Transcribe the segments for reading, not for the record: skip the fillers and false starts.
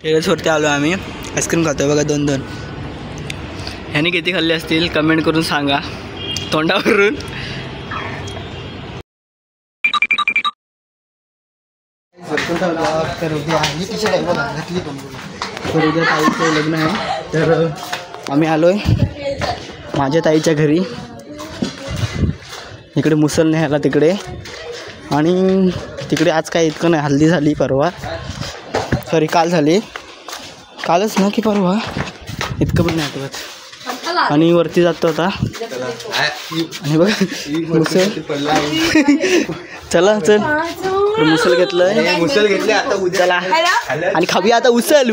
टेरेसवरती आलो आम्ही, आईस्क्रीम खातोय बघा 2-2. ह्याने किती खाल्ले असतील कमेंट करून सांगा तोंडावरून. तर उद्या ताईचं लग्न आहे, तर आम्ही आलोय माझ्या ताईच्या घरी. इकडे मुसल न्यायला तिकडे, आणि तिकडे आज काय इतकं नाही, हल्दी झाली परवा, सॉरी काल झाली, कालच ना की परवा, इतकं पण नाही आठवत. आणि वरती जातो आता, आणि बघा मुसल चला चल मुसल घेतलंय, मुसल घेतले आता उद्या चला आणि खाऊया आता उसल.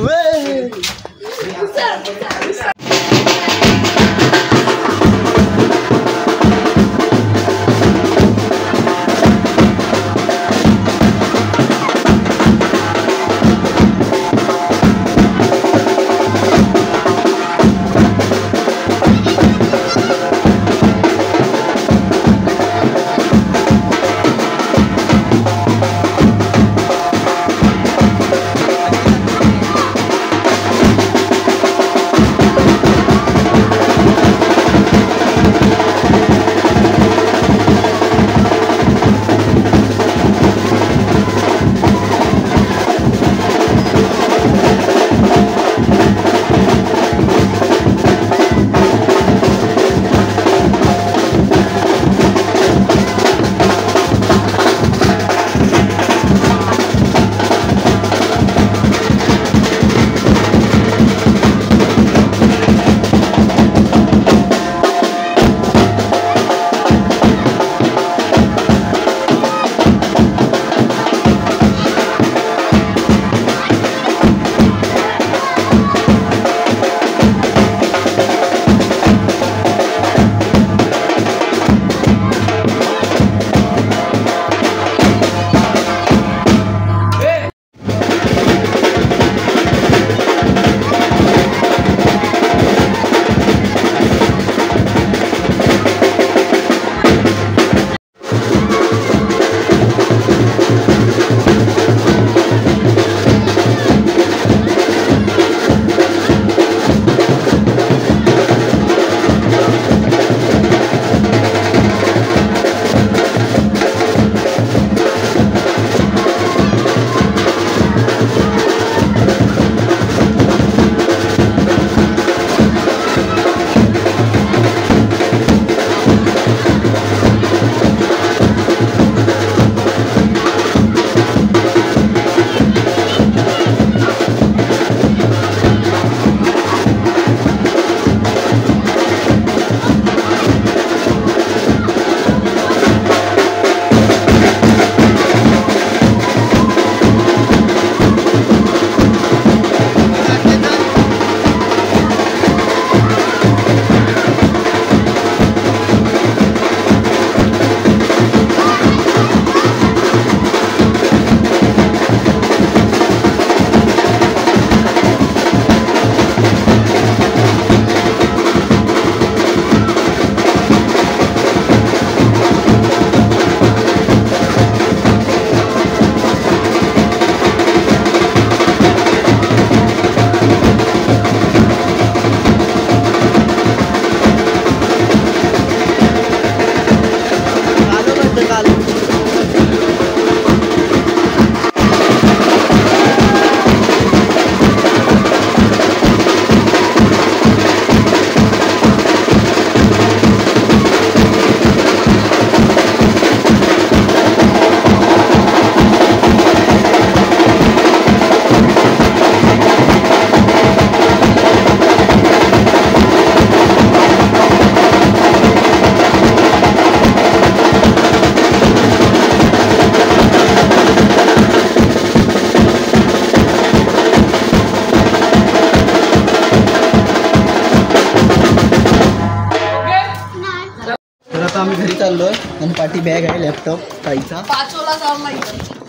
आम्ही घरी चाललोय आणि पाठी बॅग आहे लॅपटॉप ताईचा,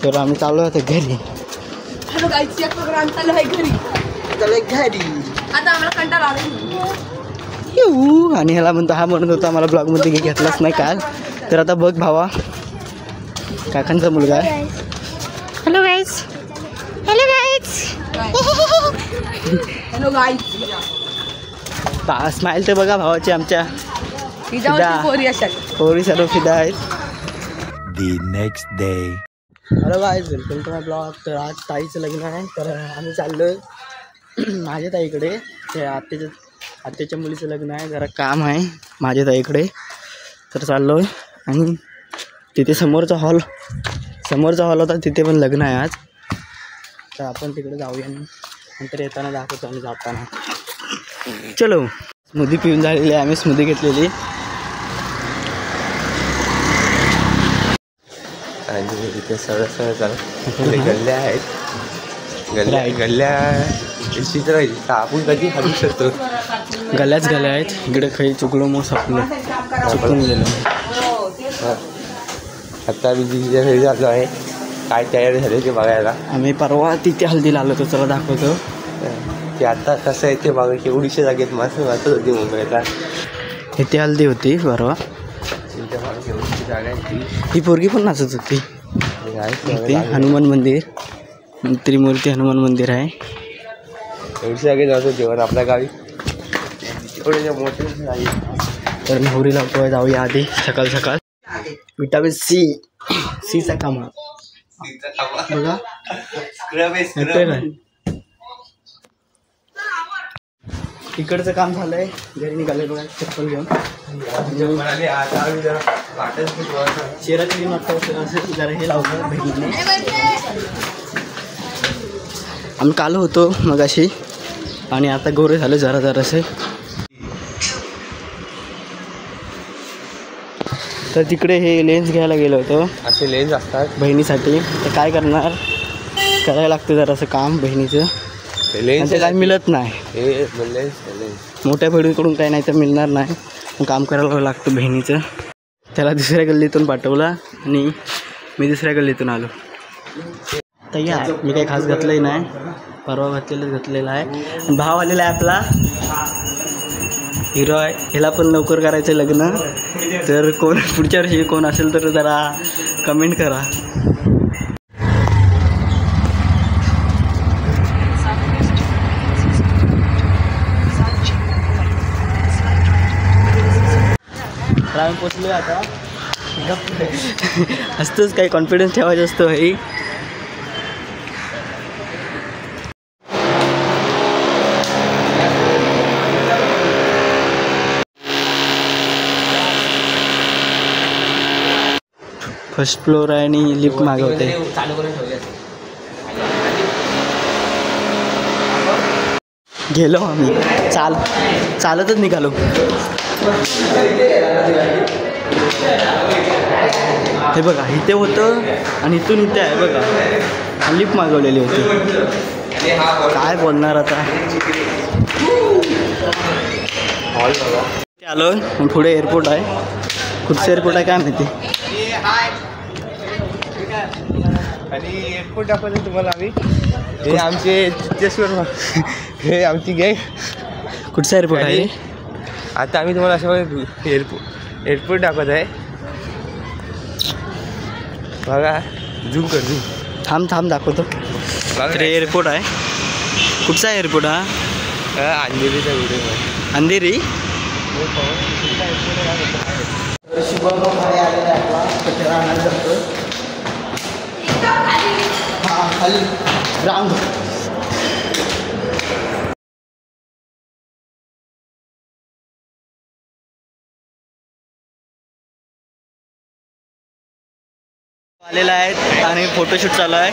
तर आम्ही चाललो आता घरी. हॅलो गाईस, एक प्रोग्राम चालू आहे घरी. आता आम्हाला कंटाळा आला आणि ह्याला म्हणतो, हा म्हणत होता मला ब्लॉगमध्ये घेतलाच नाही काल. तर आता बघ भावा, काकांचा मुलगा आहे. हॅलो गाईस, हॅलो गाईस. हॅलो गाईज स्माईल तर बघा भावाची आमच्या फिदा फिदा. पोरी अशात. पोरी सर्व फिदा आहेत. The next day. Hello guys welcome to my blog. तर आज ताईचं लग्न आहे तर आम्ही चाललो माझ्या ताईकडे. ते आत्याच्या मुलीचं लग्न आहे. जरा काम आहे माझ्या ताईकडे तर चाललो आहे. आणि तिथे समोरचा हॉल होता तिथे पण लग्न आहे आज. तर आपण तिकडे जाऊया आणि नंतर येताना दाखवतो आणि जाताना. चलो स्मूदी पिऊन झालेली आहे. आम्ही स्मूदी घेतलेली. आणि इथे सरळ गल्ल्या आहेत. गल्ल्या चित्र आपण कधी हलू शकतो. गल्याच गल्या आहेत. इकडे काही चुकलो मग चुकून गेलो. आता मी जिच्या घरी झालो आहे. काय तयारी झाली ते बघायला. आम्ही परवा तिथे हल्दीला आलो तर चला दाखवतो. ते आता कसं आहे ते बघा. एवढीशे जागेत माणसं वाचत होती मुंबईला. इथे हल्दी होती परवा. तिच्या मागे एवढीशी जागा आहे. ही पोरगी पण नाचत होती. इथे हनुमान मंदिर त्रिमूर्ती हनुमान मंदिर आहे. एवढी जागे जात होती पण आपल्या गावी एवढे मोठे झाली. तर नवरी लावतोय. जाऊया आधी सकाळ विटामिन सीचा कामा बघा येतोय ना. इकडचं काम झालंय. घरी निघाले बघा चप्पल घेऊन. चेहरा क्लीन वाटतं असं जरा हे लावलं बहिणीने. आम्ही काल होतो मगाशी आणि आता गोरे झाले जरासे. तर तिकडे हे लेन्स घ्यायला गेलो होतो. असे लेन्स असतात बहिणीसाठी. तर काय करणार करायला लागतं जरासं काम बहिणीचं. लेन्स ते काय मिळत नाही. हे लेन्स मोठ्या बहिणीकडून काही नाही तर मिळणार नाही. मग काम करायला लागतं बहिणीचं. त्याला दुसऱ्या गल्लीतून पाठवला आणि मी दुसऱ्या गल्लीतून आलो. तयार मी काही खास घातलंही नाही. परवा घातलेला आहे. आणि भाव आलेला आहे आपला हिरो आहे. ह्याला पण लवकर करायचं लग्न. तर कोण पुढच्या वर्षी कोण असेल तर जरा कमेंट करा. तर आम्ही पोचलो आता. असतंच काही कॉन्फिडन्स ठेवायचं असतं हे. फर्स्ट फ्लोर आहे आणि लिफ्ट मागवते. गेलो आम्ही चालतच निघालो. हे बघा इथे होतं आणि इथून इथे आहे बघा. लिफ्ट मागवलेली होती. काय बोलणार आता. आलो पुढे एअरपोर्ट आहे. कुठचं एअरपोर्ट आहे काय माहिती. आणि एअरपोर्ट दाखवतो तुम्हाला आम्ही. हे आमचे चित्तेश्वर हे आमची गँग. कुठचा एअरपोर्ट आहे. आता आम्ही तुम्हाला असं एअरपोर्ट दाखवत आहे बघा. झूम कर झूम. थांब दाखवतो. तर एअरपोर्ट आहे. कुठचा एअरपोर्ट हा. अंधेरीचा व्हिडिओ. अंधेरी. शुभम आलेला आहे आपला. त्याला आणायला जातो. हां खाली ग्राउंड. आलेला आहे आणि फोटोशूट चालू आहे.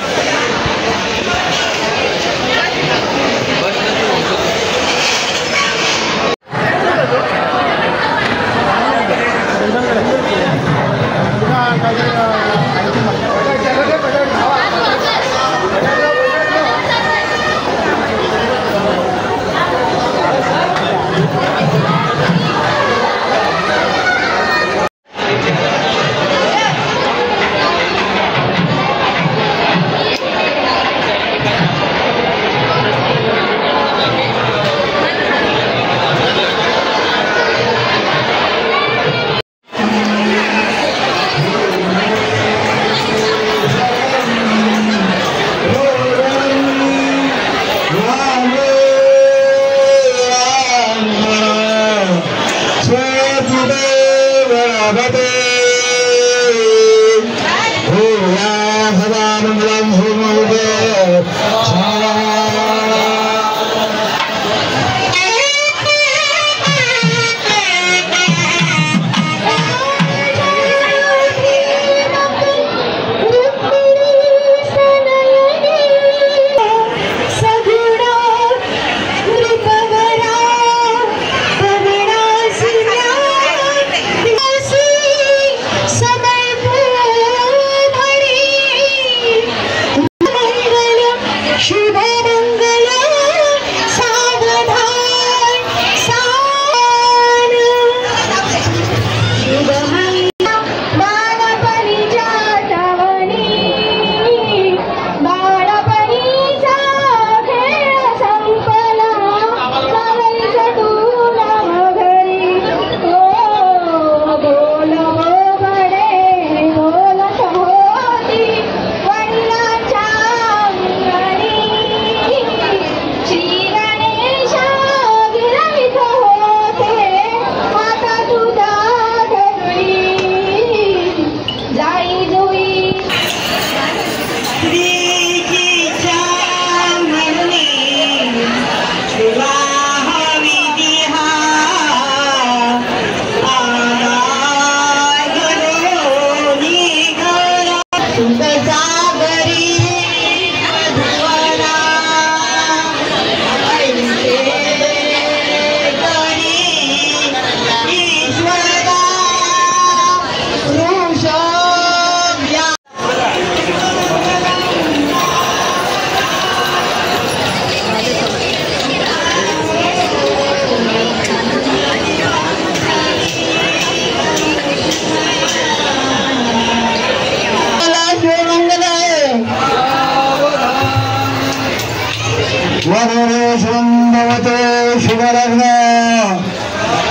वरुणेश्वरं भवते शुभलग्न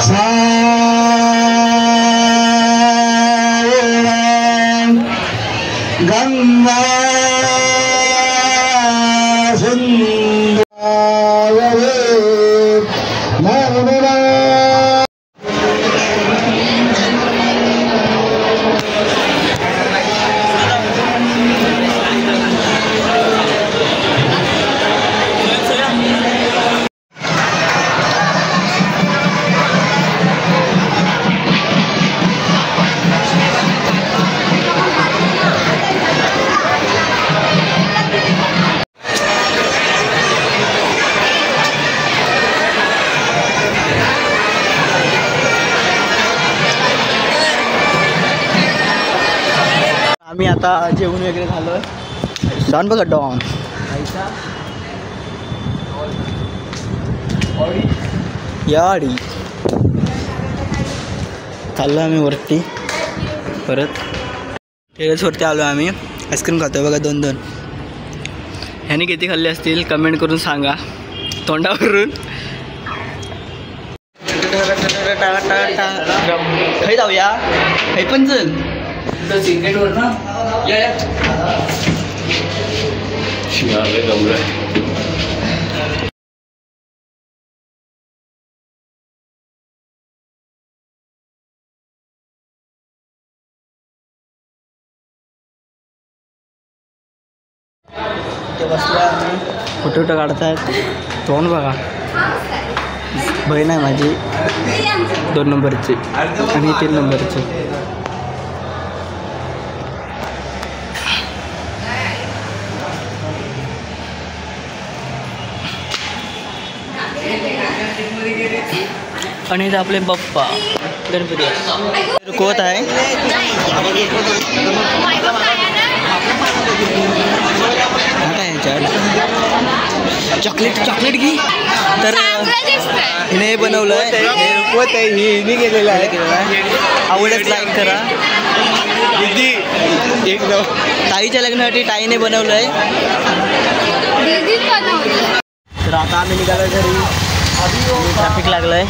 सायं गंगा सुंदराय नमः। आम्ही आता जेवण वगैरे झालं. डॉन बघा डॉन याडी चाललो आम्ही वरती. परत टेरेसवरती आलो आम्ही. आईस्क्रीम खातो बघा 2-2. ह्याने किती खाल्ले असतील कमेंट करून सांगा तोंडावरून. खाई जाऊया खाई पण चल क्रिकेटवर ना ते बसल्या फोटो काढतायत. तोंड बघा. बहीण आहे माझी 2 नंबरची आणि 3 नंबरची. आणि इथं आपले बाप्पा गणपती रुकवत आहे. काय ह्याच्यात चॉकलेट घे. तर हिने हे बनवलं आहे. हिने केलेलं आहे. आवडच लाईक करा. एकदम ताईच्या लग्नासाठी ताईने बनवलं आहे. तर आता आम्ही निघालो घरी. ट्रॅफिक लागलं आहे.